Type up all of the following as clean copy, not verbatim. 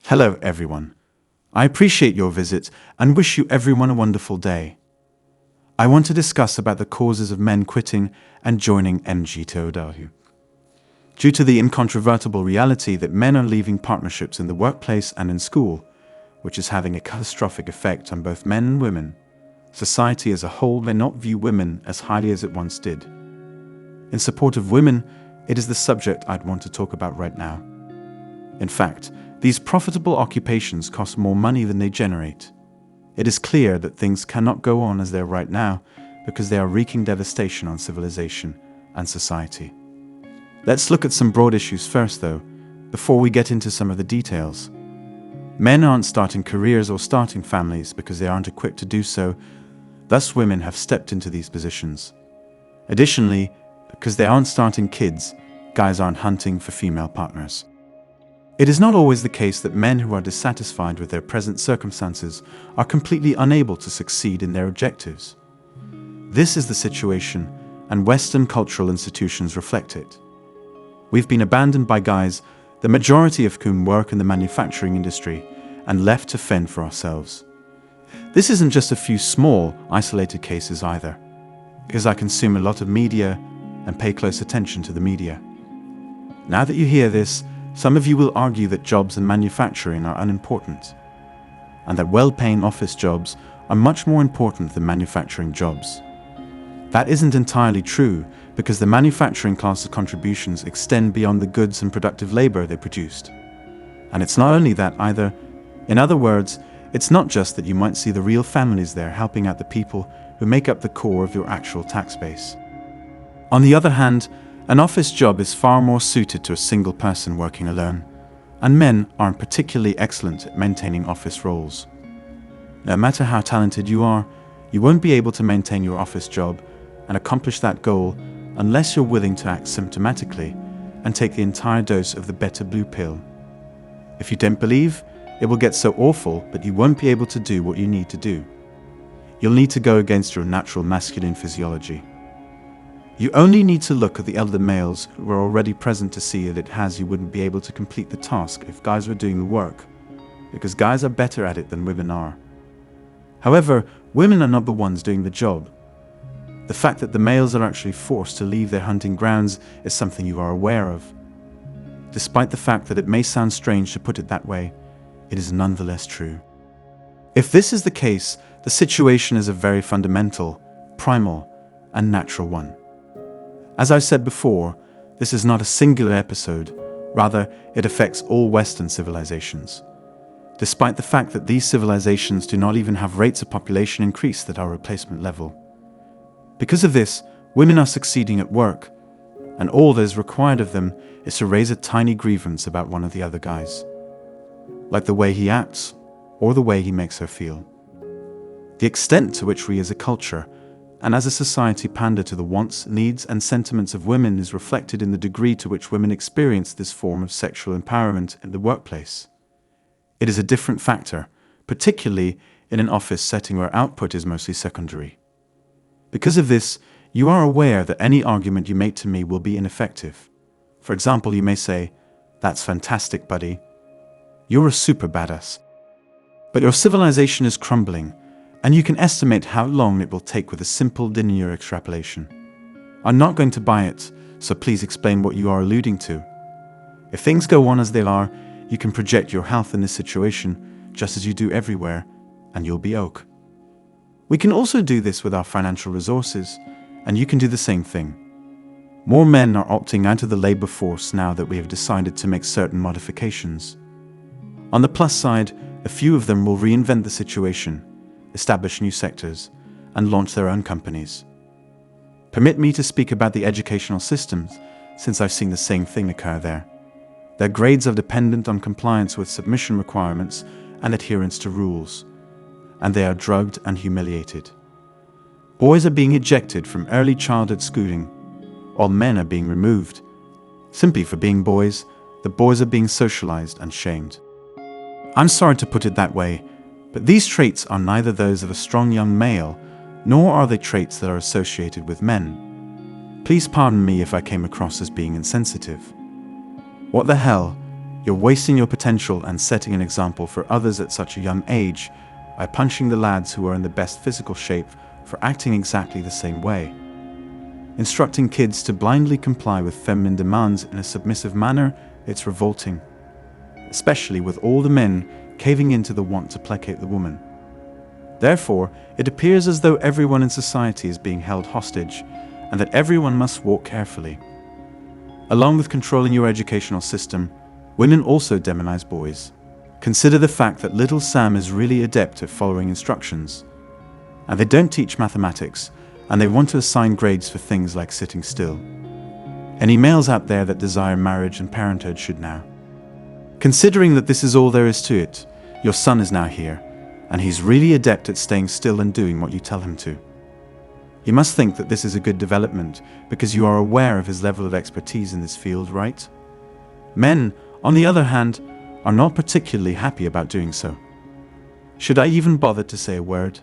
Hello, everyone. I appreciate your visit and wish you everyone a wonderful day. I want to discuss about the causes of men quitting and joining MGT0W. Due to the incontrovertible reality that men are leaving partnerships in the workplace and in school, which is having a catastrophic effect on both men and women, society as a whole may not view women as highly as it once did. In support of women, it is the subject I'd want to talk about right now. In fact, these profitable occupations cost more money than they generate. It is clear that things cannot go on as they are right now because they are wreaking devastation on civilization and society. Let's look at some broad issues first, though, before we get into some of the details. Men aren't starting careers or starting families because they aren't equipped to do so, thus women have stepped into these positions. Additionally, because they aren't starting kids, guys aren't hunting for female partners. It is not always the case that men who are dissatisfied with their present circumstances are completely unable to succeed in their objectives. This is the situation, and Western cultural institutions reflect it. We've been abandoned by guys, the majority of whom work in the manufacturing industry, and left to fend for ourselves. This isn't just a few small, isolated cases either, because I consume a lot of media and pay close attention to the media. Now that you hear this, some of you will argue that jobs in manufacturing are unimportant, and that well-paying office jobs are much more important than manufacturing jobs. That isn't entirely true, because the manufacturing class's contributions extend beyond the goods and productive labor they produced. And it's not only that either. In other words, it's not just that you might see the real families there helping out the people who make up the core of your actual tax base. On the other hand, an office job is far more suited to a single person working alone, and men aren't particularly excellent at maintaining office roles. No matter how talented you are, you won't be able to maintain your office job and accomplish that goal unless you're willing to act symptomatically and take the entire dose of the better blue pill. If you don't believe, it will get so awful that you won't be able to do what you need to do. You'll need to go against your natural masculine physiology. You only need to look at the elder males who were already present to see that you wouldn't be able to complete the task if guys were doing the work, because guys are better at it than women are. However, women are not the ones doing the job. The fact that the males are actually forced to leave their hunting grounds is something you are aware of. Despite the fact that it may sound strange to put it that way, it is nonetheless true. If this is the case, the situation is a very fundamental, primal, and natural one. As I've said before, this is not a singular episode, rather it affects all Western civilizations, despite the fact that these civilizations do not even have rates of population increase that are replacement level. Because of this, women are succeeding at work, and all that is required of them is to raise a tiny grievance about one of the other guys, like the way he acts or the way he makes her feel. The extent to which we as a culture and as a society pander to the wants, needs, and sentiments of women is reflected in the degree to which women experience this form of sexual empowerment in the workplace. It is a different factor, particularly in an office setting where output is mostly secondary. Because of this, you are aware that any argument you make to me will be ineffective. For example, you may say, "That's fantastic, buddy. You're a super badass." But your civilization is crumbling, and you can estimate how long it will take with a simple linear extrapolation. I'm not going to buy it, so please explain what you are alluding to. If things go on as they are, you can project your health in this situation, just as you do everywhere, and you'll be oak. We can also do this with our financial resources, and you can do the same thing. More men are opting out of the labor force now that we have decided to make certain modifications. On the plus side, a few of them will reinvent the situation, establish new sectors, and launch their own companies. Permit me to speak about the educational systems, since I've seen the same thing occur there. Their grades are dependent on compliance with submission requirements and adherence to rules, and they are drugged and humiliated. Boys are being ejected from early childhood schooling, while men are being removed. Simply for being boys, the boys are being socialized and shamed. I'm sorry to put it that way, but these traits are neither those of a strong young male, nor are they traits that are associated with men. Please pardon me if I came across as being insensitive. What the hell? You're wasting your potential and setting an example for others at such a young age by punishing the lads who are in the best physical shape for acting exactly the same way. Instructing kids to blindly comply with feminine demands in a submissive manner, it's revolting, especially with all the men caving into the want to placate the woman. Therefore, it appears as though everyone in society is being held hostage and that everyone must walk carefully. Along with controlling your educational system, women also demonize boys. Consider the fact that little Sam is really adept at following instructions, and they don't teach mathematics, and they want to assign grades for things like sitting still. Any males out there that desire marriage and parenthood should now. Considering that this is all there is to it, your son is now here, and he's really adept at staying still and doing what you tell him to. You must think that this is a good development because you are aware of his level of expertise in this field, right? Men, on the other hand, are not particularly happy about doing so. Should I even bother to say a word?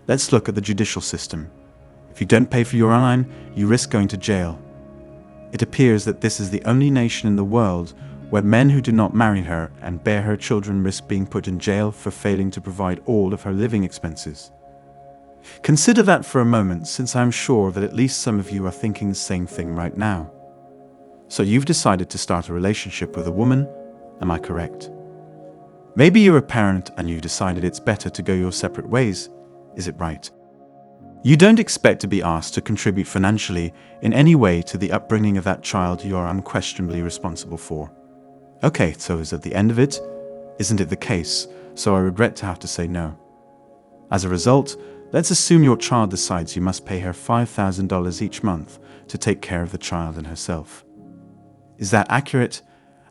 Let's look at the judicial system. If you don't pay for your online, you risk going to jail. It appears that this is the only nation in the world where men who do not marry her and bear her children risk being put in jail for failing to provide all of her living expenses. Consider that for a moment, since I'm sure that at least some of you are thinking the same thing right now. So you've decided to start a relationship with a woman, am I correct? Maybe you're a parent and you've decided it's better to go your separate ways, is it right? You don't expect to be asked to contribute financially in any way to the upbringing of that child you are unquestionably responsible for. Okay, so is at the end of it, isn't it the case, so I regret to have to say no. As a result, let's assume your child decides you must pay her $5,000 each month to take care of the child and herself. Is that accurate?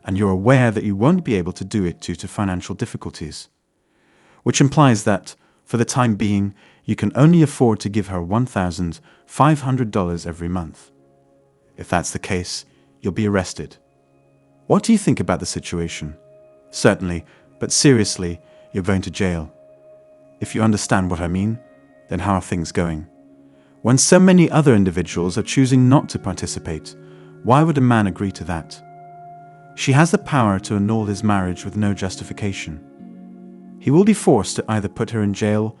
And you're aware that you won't be able to do it due to financial difficulties, which implies that, for the time being, you can only afford to give her $1,500 every month. If that's the case, you'll be arrested. What do you think about the situation? Certainly, but seriously, you're going to jail. If you understand what I mean, then how are things going? When so many other individuals are choosing not to participate, why would a man agree to that? She has the power to annul his marriage with no justification. He will be forced to either put her in jail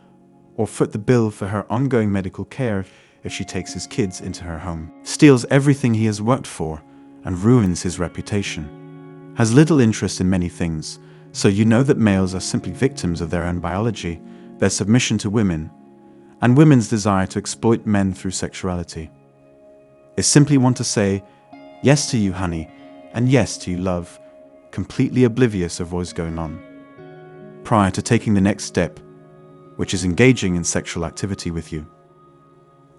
or foot the bill for her ongoing medical care if she takes his kids into her home, steals everything he has worked for, and ruins his reputation. Has little interest in many things, so you know that males are simply victims of their own biology, their submission to women, and women's desire to exploit men through sexuality. They simply want to say, yes to you, honey, and yes to you, love, completely oblivious of what is going on, prior to taking the next step, which is engaging in sexual activity with you.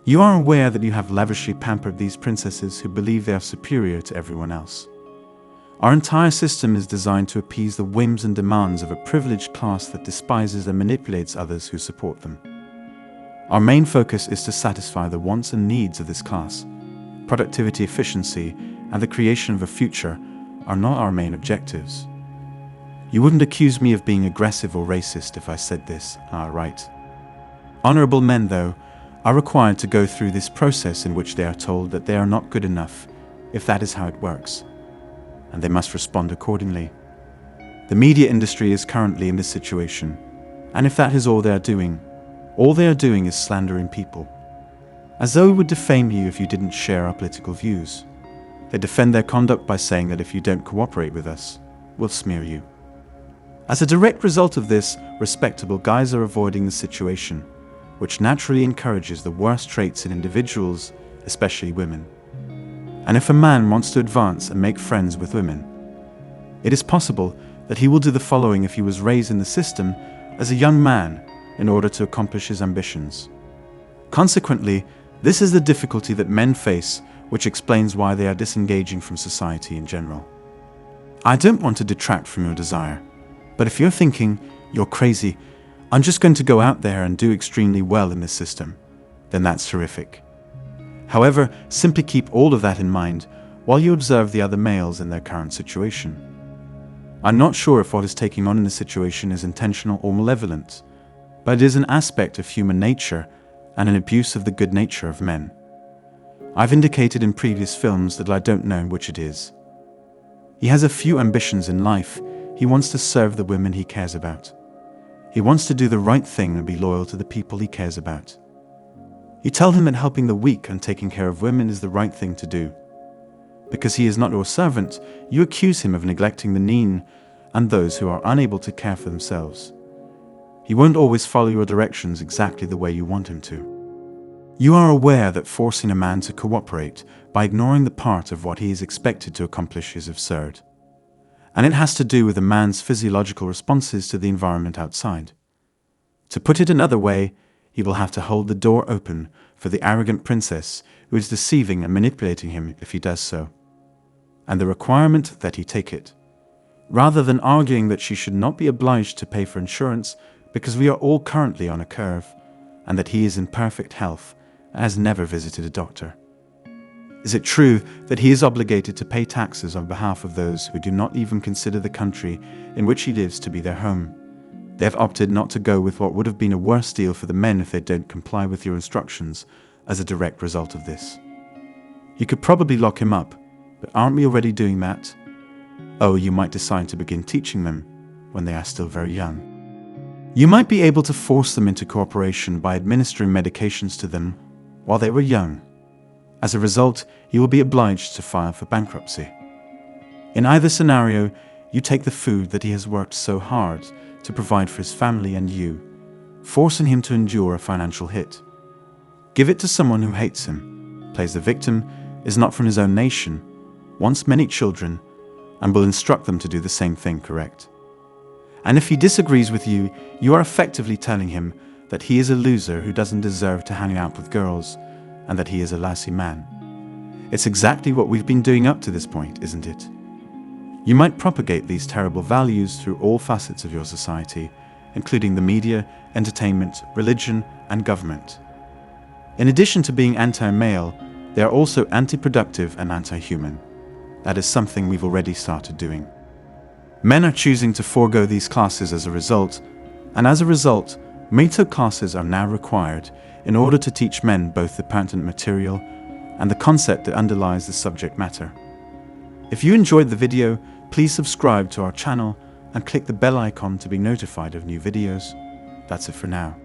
You are aware that you have lavishly pampered these princesses who believe they are superior to everyone else. Our entire system is designed to appease the whims and demands of a privileged class that despises and manipulates others who support them. Our main focus is to satisfy the wants and needs of this class. Productivity, efficiency, and the creation of a future are not our main objectives. You wouldn't accuse me of being aggressive or racist if I said this, right? Honorable men, though, are required to go through this process in which they are told that they are not good enough, if that is how it works, and they must respond accordingly. The media industry is currently in this situation, and if that is all they are doing is slandering people. As though it would defame you if you didn't share our political views. They defend their conduct by saying that if you don't cooperate with us, we'll smear you. As a direct result of this, respectable guys are avoiding the situation, which naturally encourages the worst traits in individuals, especially women. And if a man wants to advance and make friends with women, it is possible that he will do the following if he was raised in the system as a young man in order to accomplish his ambitions. Consequently, this is the difficulty that men face, which explains why they are disengaging from society in general. I don't want to detract from your desire, but if you're thinking, you're crazy, I'm just going to go out there and do extremely well in this system, then that's terrific. However, simply keep all of that in mind while you observe the other males in their current situation. I'm not sure if what is taking on in this situation is intentional or malevolent, but it is an aspect of human nature and an abuse of the good nature of men. I've indicated in previous films that I don't know which it is. He has a few ambitions in life. He wants to serve the women he cares about. He wants to do the right thing and be loyal to the people he cares about. You tell him that helping the weak and taking care of women is the right thing to do. Because he is not your servant, you accuse him of neglecting the needy and those who are unable to care for themselves. He won't always follow your directions exactly the way you want him to. You are aware that forcing a man to cooperate by ignoring the part of what he is expected to accomplish is absurd. And it has to do with a man's physiological responses to the environment outside. To put it another way, he will have to hold the door open for the arrogant princess who is deceiving and manipulating him if he does so. And the requirement that he take it, rather than arguing that she should not be obliged to pay for insurance because we are all currently on a curve, and that he is in perfect health and has never visited a doctor. Is it true that he is obligated to pay taxes on behalf of those who do not even consider the country in which he lives to be their home? They have opted not to go with what would have been a worse deal for the men if they don't comply with your instructions as a direct result of this. You could probably lock him up, but aren't we already doing that? Oh, you might decide to begin teaching them when they are still very young. You might be able to force them into cooperation by administering medications to them while they were young. As a result, he will be obliged to file for bankruptcy. In either scenario, you take the food that he has worked so hard to provide for his family and you, forcing him to endure a financial hit. Give it to someone who hates him, plays the victim, is not from his own nation, wants many children, and will instruct them to do the same thing correct. And if he disagrees with you, you are effectively telling him that he is a loser who doesn't deserve to hang out with girls, and that he is a lousy man. It's exactly what we've been doing up to this point, isn't it? You might propagate these terrible values through all facets of your society, including the media, entertainment, religion, and government. In addition to being anti-male, they are also anti-productive and anti-human. That is something we've already started doing. Men are choosing to forego these classes as a result, and as a result, method classes are now required in order to teach men both the patent material and the concept that underlies the subject matter. If you enjoyed the video, please subscribe to our channel and click the bell icon to be notified of new videos. That's it for now.